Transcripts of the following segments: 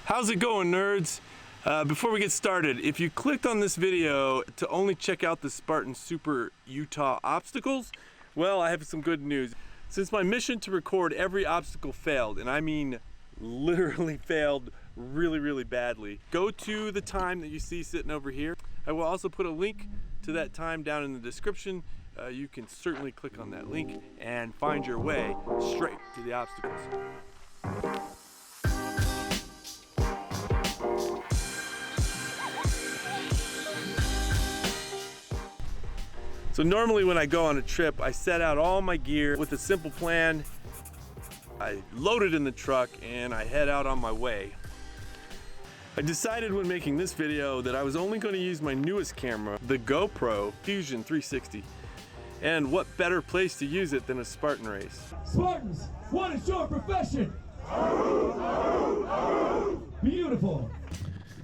How's it going, nerds? Before we get started, if you clicked on this video to only check out the Spartan Super Utah obstacles, well, I have some good news. Since my mission to record every obstacle failed, and I mean literally failed really badly, go to the time that you see sitting over here. I will also put a link to that time down in the description. You can certainly click on that link and find your way straight to the obstacles. So normally when I go on a trip, I set out all my gear with a simple plan. I load it in the truck and I head out on my way. I decided when making this video that I was only going to use my newest camera, the GoPro Fusion 360. And what better place to use it than a Spartan race? Spartans, what is your profession? Beautiful.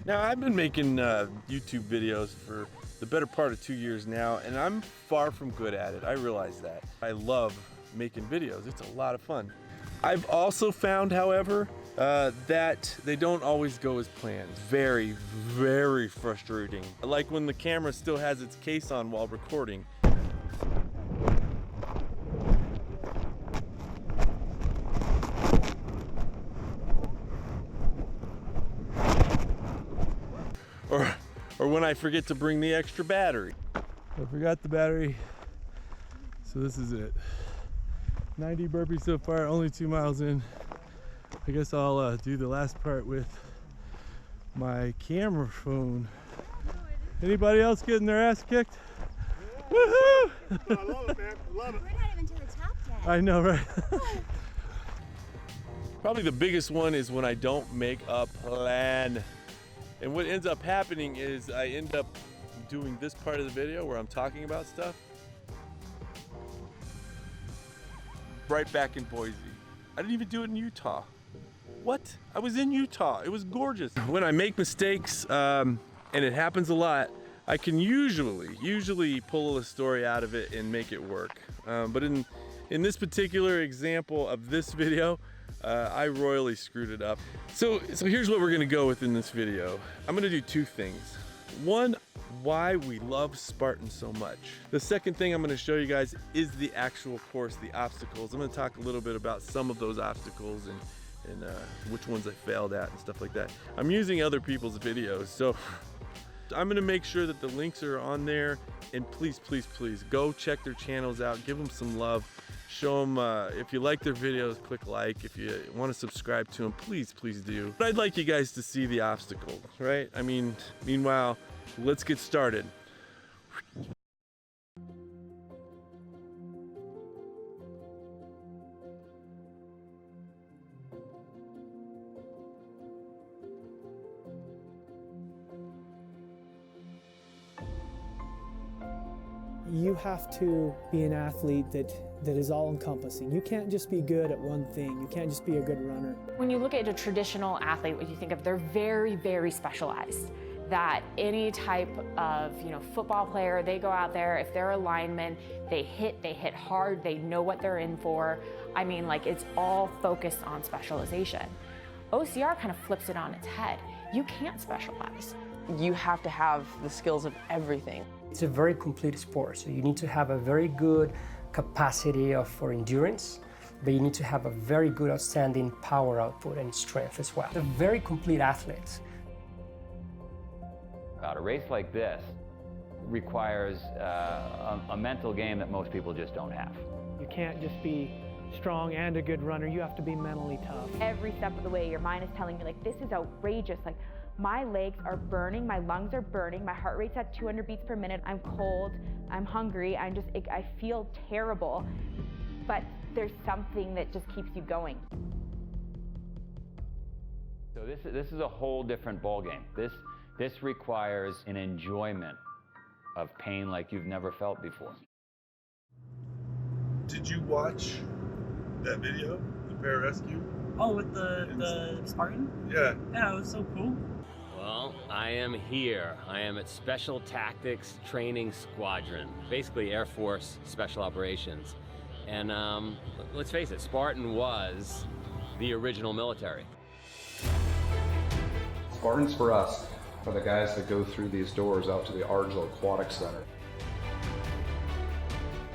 Now I've been making YouTube videos for the better part of 2 years now, and I'm far from good at it. I realize that. I love making videos. It's a lot of fun. I've also found, however, that they don't always go as planned. Very frustrating. Like when the camera still has its case on while recording. Or when I forget to bring the extra battery. I forgot the battery, so this is it. 90 burpees so far, only 2 miles in. I guess I'll do the last part with my camera phone. Anybody else getting their ass kicked? Yeah. Woohoo! I love it, man. I love it. We're not even to the top yet. I know, right? Probably the biggest one is when I don't make a plan. And what ends up happening is I end up doing this part of the video where I'm talking about stuff right back in Boise. I didn't even do it in Utah. What? I was in Utah. It was gorgeous. When I make mistakes, and it happens a lot, I can usually pull a story out of it and make it work. But in this particular example of this video, I royally screwed it up. So here's what we're gonna go with in this video. I'm gonna do 2 things. One, why we love Spartan so much. The second thing I'm gonna show you guys is the actual course, the obstacles. I'm gonna talk a little bit about some of those obstacles and which ones I failed at and stuff like that. I'm using other people's videos, so I'm gonna make sure that the links are on there, and please go check their channels out, give them some love. Show them, if you like their videos, click like. If you want to subscribe to them, please do. But I'd like you guys to see the obstacles, right? I mean, meanwhile, let's get started. You have to be an athlete that is all-encompassing. You can't just be good at one thing. You can't just be a good runner. When you look at a traditional athlete, what you think of, they're very specialized. That any type of football player, they go out there, if they're a lineman, they hit hard, they know what they're in for. I mean, like, it's all focused on specialization. OCR kind of flips it on its head. You can't specialize. You have to have the skills of everything. It's a very complete sport, so you need to have a very good capacity for endurance, but you need to have a very good, outstanding power output and strength as well. They're very complete athletes. A race like this requires a mental game that most people just don't have. You can't just be strong and a good runner. You have to be mentally tough. Every step of the way, your mind is telling you, like, this is outrageous. Like, my legs are burning, my lungs are burning, my heart rate's at 200 beats per minute. I'm cold, I'm hungry, I feel terrible. But there's something that just keeps you going. So this is a whole different ballgame. This requires an enjoyment of pain like you've never felt before. Did you watch that video, the pararescue? Oh, with the Spartan? Yeah. Yeah, it was so cool. Well, I am here. I am at Special Tactics Training Squadron, basically Air Force Special Operations. And let's face it, Spartan was the original military. Spartans for us are the guys that go through these doors out to the Ardsley Aquatic Center.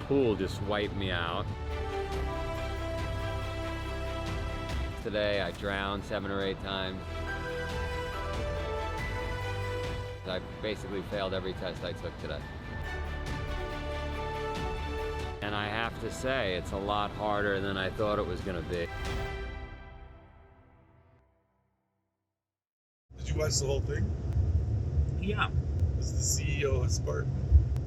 Pool just wiped me out. Today I drowned 7 or 8 times. I basically failed every test I took today. And I have to say, it's a lot harder than I thought it was gonna be. Did you watch the whole thing? Yeah. Was the CEO of Spartan?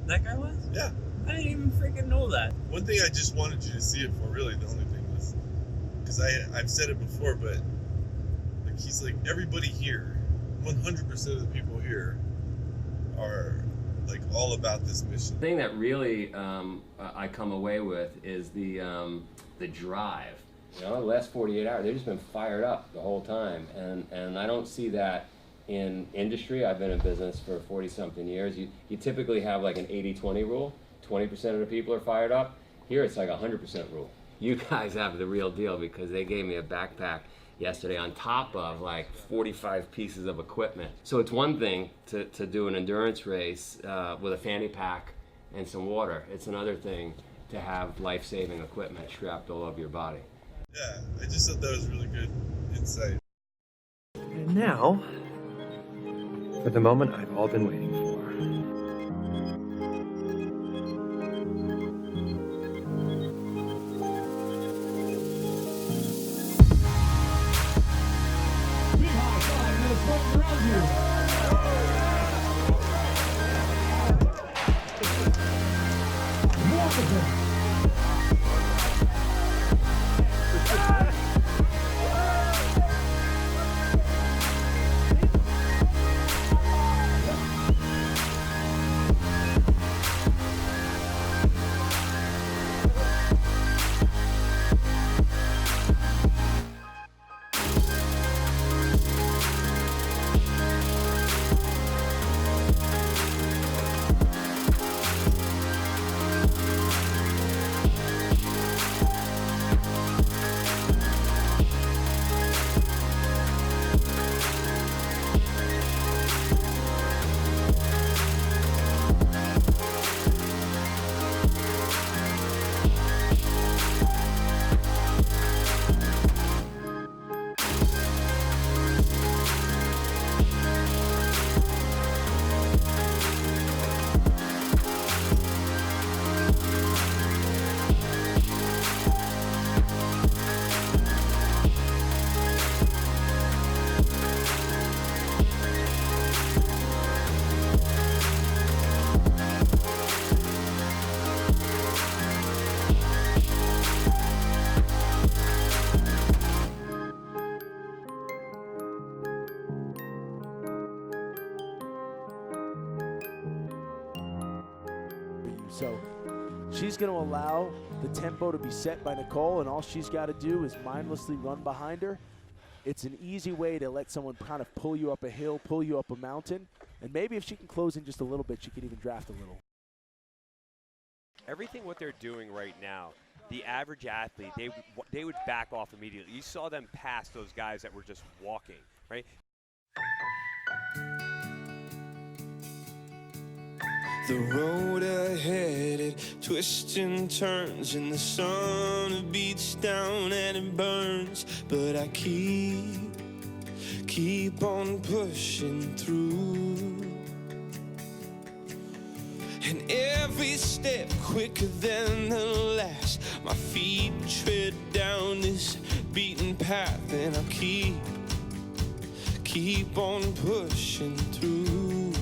That guy was? Yeah. I didn't even freaking know that. One thing I just wanted you to see it for, really, the only thing was, because I've said it before, but like he's like, everybody here, 100% of the people here are like all about this mission. The thing that really I come away with is the drive. You know, the last 48 hours, they've just been fired up the whole time, and I don't see that in industry. I've been in business for 40-something years. You typically have like an 80-20 rule. 20% of the people are fired up. Here it's like a 100% rule. You guys have the real deal because they gave me a backpack yesterday on top of like 45 pieces of equipment. So it's one thing to do an endurance race with a fanny pack and some water. It's another thing to have life-saving equipment strapped all over your body. Yeah, I just thought that was really good insight. And now, for the moment I've all been waiting for. So she's going to allow the tempo to be set by Nicole, and all she's got to do is mindlessly run behind her. It's an easy way to let someone kind of pull you up a hill, pull you up a mountain, and maybe if she can close in just a little bit, she can even draft a little. Everything what they're doing right now, the average athlete, they would back off immediately. You saw them pass those guys that were just walking, right? The road ahead, it twists and turns, and the sun beats down and it burns. But I keep on pushing through. And every step quicker than the last, my feet tread down this beaten path, and I keep on pushing through.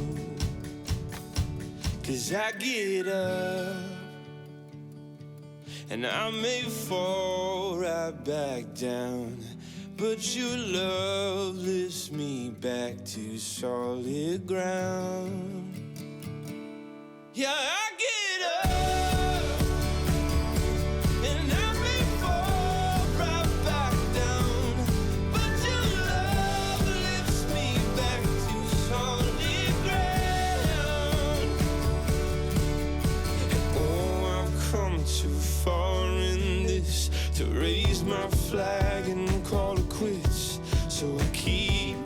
'Cause I get up, and I may fall right back down, but your love lifts me back to solid ground. Yeah, I get up, and I may fall right back down, but your love lifts me back to solid ground. Oh, I've come too far in this to raise my flag and call it quits. So I keep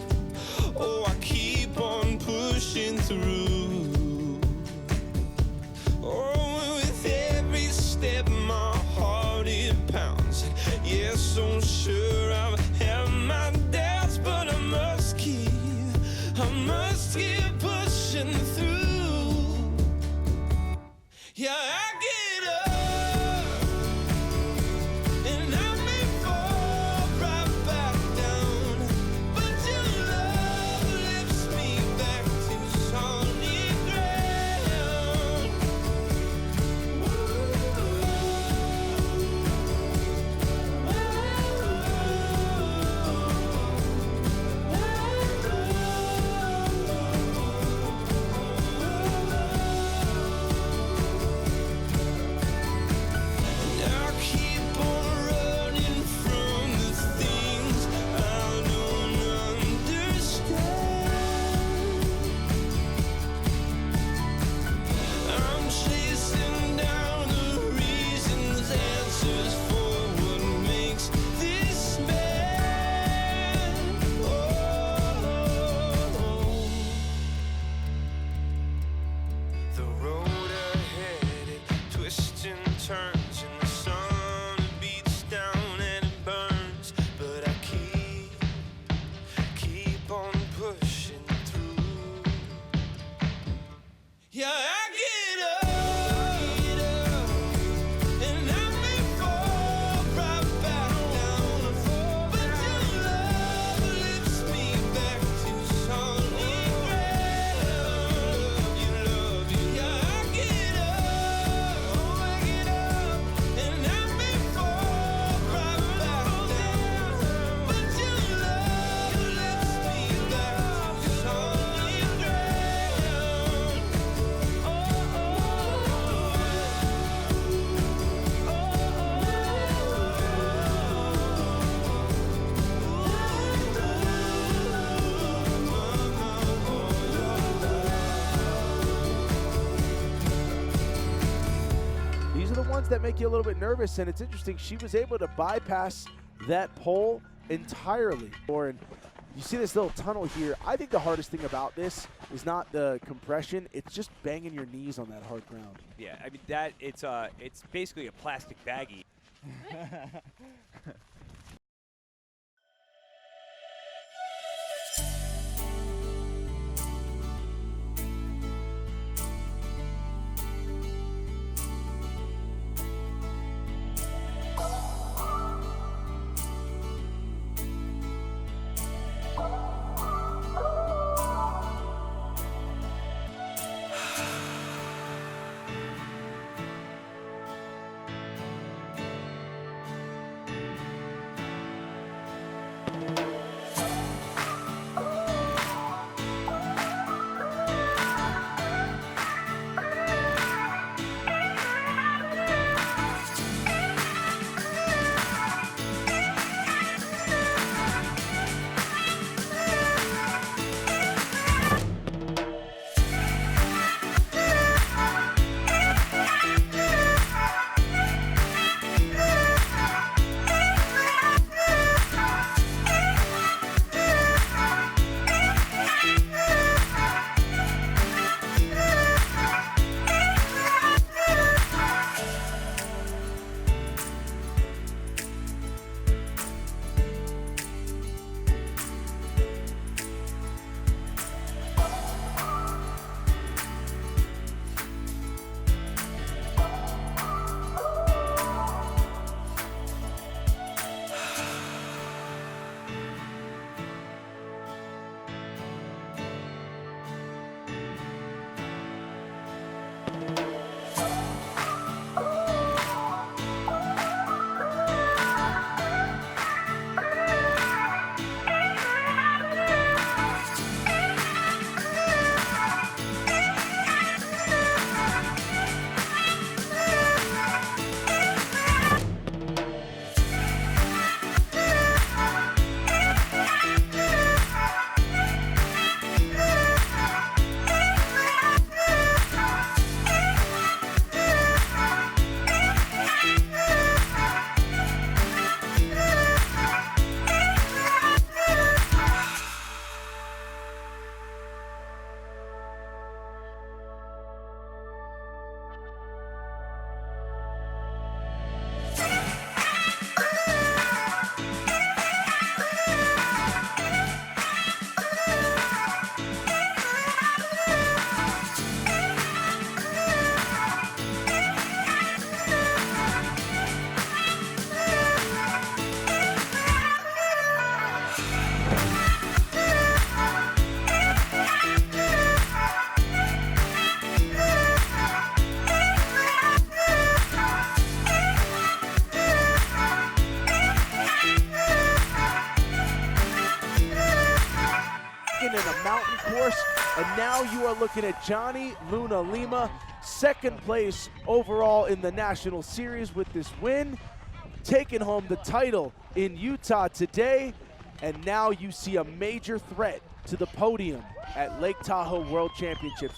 I must keep pushing through. Yeah, I get up, and I may fall right back down, but your love lifts me back to solid ground. Now keep on running from the things I don't understand. I'm chasing down the reasons, answers for what makes this man. Oh, the road ahead, it twists and turns, and the sun beats down and it burns, but I keep on pushing through. Yeah, I get up, and I may fall right back down, but your love lifts me back to solid ground. Love you, yeah, I get up, and I may fall right back down, but your love lifts me back to solid ground. These are the ones that make you a little bit nervous, and it's interesting. She was able to bypass that pole entirely. And you see this little tunnel here. I think the hardest thing about this is not the compression. It's just banging your knees on that hard ground. Yeah, I mean it's basically a plastic baggie. second in a mountain course, and now you are looking at Johnny Luna Lima, second place overall in the National Series with this win, taking home the title in Utah today, and now you see a major threat to the podium at Lake Tahoe World Championships.